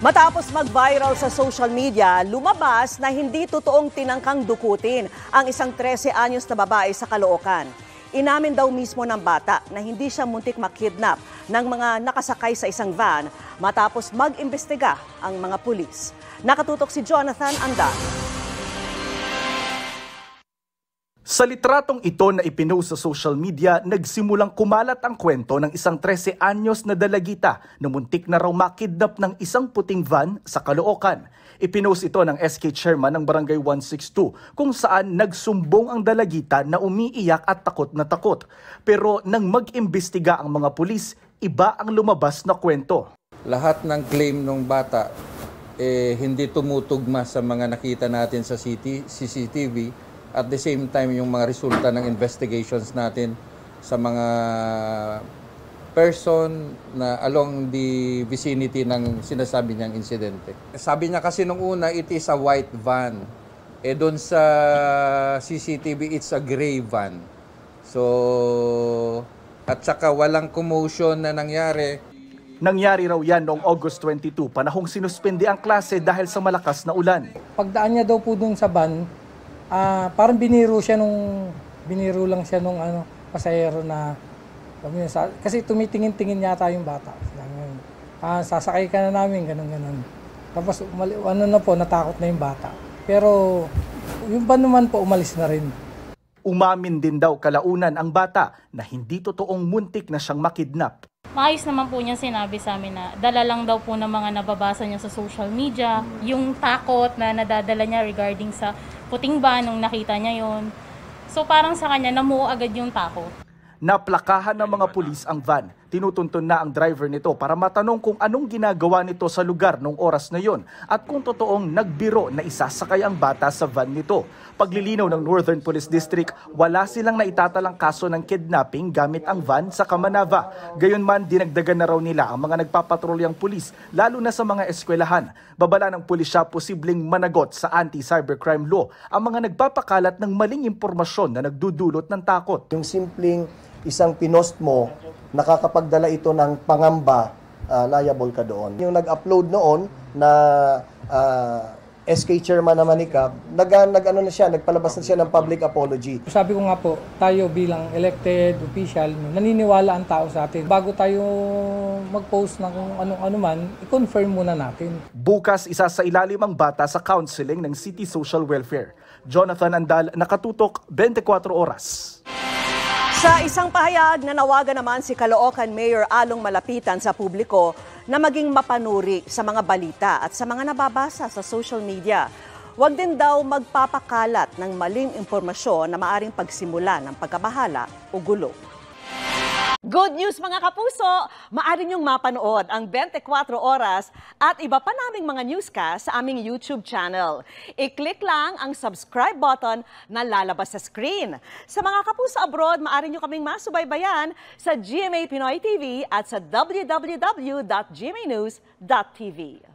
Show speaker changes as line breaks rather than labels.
Matapos mag-viral sa social media, lumabas na hindi totoong tinangkang dukutin ang isang 13 anyos na babae sa Caloocan. Inamin daw mismo ng bata na hindi siya muntik makidnap ng mga nakasakay sa isang van matapos mag-imbestiga ang mga pulis. Nakatutok si Jonathan Andal.
Sa litratong ito na ipinost sa social media, nagsimulang kumalat ang kwento ng isang 13 anyos na dalagita na muntik na raw makidnap ng isang puting van sa Caloocan. Ipinost ito ng SK Chairman ng Barangay 162 kung saan nagsumbong ang dalagita na umiiyak at takot na takot. Pero nang mag-imbestiga ang mga pulis, iba ang lumabas na kwento.
Lahat ng claim ng bata hindi tumutugma sa mga nakita natin sa CCTV. At the same time, yung mga resulta ng investigations natin sa mga person na along the vicinity ng sinasabi niyang insidente. Sabi niya kasi nung una, it is a white van. Doon sa CCTV, it's a gray van. So, at saka walang commotion na nangyari.
Nangyari raw yan noong August 22, panahong sinuspende ang klase dahil sa malakas na ulan.
Pagdaan niya daw po dun sa van, parang biniro lang siya nung pasahero na kasi tumitingin-tingin yata yung bata. Sasakay ka na namin, ganun. Tapos natakot na yung bata. Pero yung van naman po umalis na rin.
Umamin din daw kalaunan ang bata na hindi totoong muntik na siyang makidnap.
Maayos naman po niya sinabi sa amin na dala lang daw po ng mga nababasa niya sa social media, yung takot na nadadala niya regarding sa puting van nung nakita niya yon. So parang sa kanya namuo agad yung takot.
Naplakahan ng mga pulis ang van. Tinutuntun na ang driver nito para matanong kung anong ginagawa nito sa lugar nung oras na yon at kung totoong nagbiro na isasakay ang bata sa van nito. Paglilinaw ng Northern Police District, wala silang naitatalang kaso ng kidnapping gamit ang van sa Kamanava. Gayunman, dinagdagan na raw nila ang mga nagpapatrolyang pulis, lalo na sa mga eskwelahan. Babala ng pulisya, posibleng managot sa anti-cybercrime law ang mga nagpapakalat ng maling impormasyon na nagdudulot ng takot.
Yung simpleng isang pinost mo, nakakapagdala ito ng pangamba, liable ka doon. Yung nag-upload noon na SK Chairman naman ni CAB, nagpalabas na siya ng public apology.
Sabi ko nga po, tayo bilang elected official, naniniwala ang tao sa atin. Bago tayo mag-post ng kung ano man, i-confirm muna natin.
Bukas, isa sa ilalim ang bata sa counseling ng City Social Welfare. Jonathan Andal, Nakatutok, 24 Oras.
Sa isang pahayag, nanawagan naman si Caloocan Mayor Along Malapitan sa publiko na maging mapanuri sa mga balita at sa mga nababasa sa social media. Huwag din daw magpapakalat ng maling impormasyon na maaring pagsimula ng pagkabahala o gulo. Good news mga kapuso! Maaari niyong mapanood ang 24 Oras at iba pa naming mga newscast sa aming YouTube channel. I-click lang ang subscribe button na lalabas sa screen. Sa mga kapuso abroad, maaari niyo kaming masubaybayan sa GMA Pinoy TV at sa www.gmanews.tv.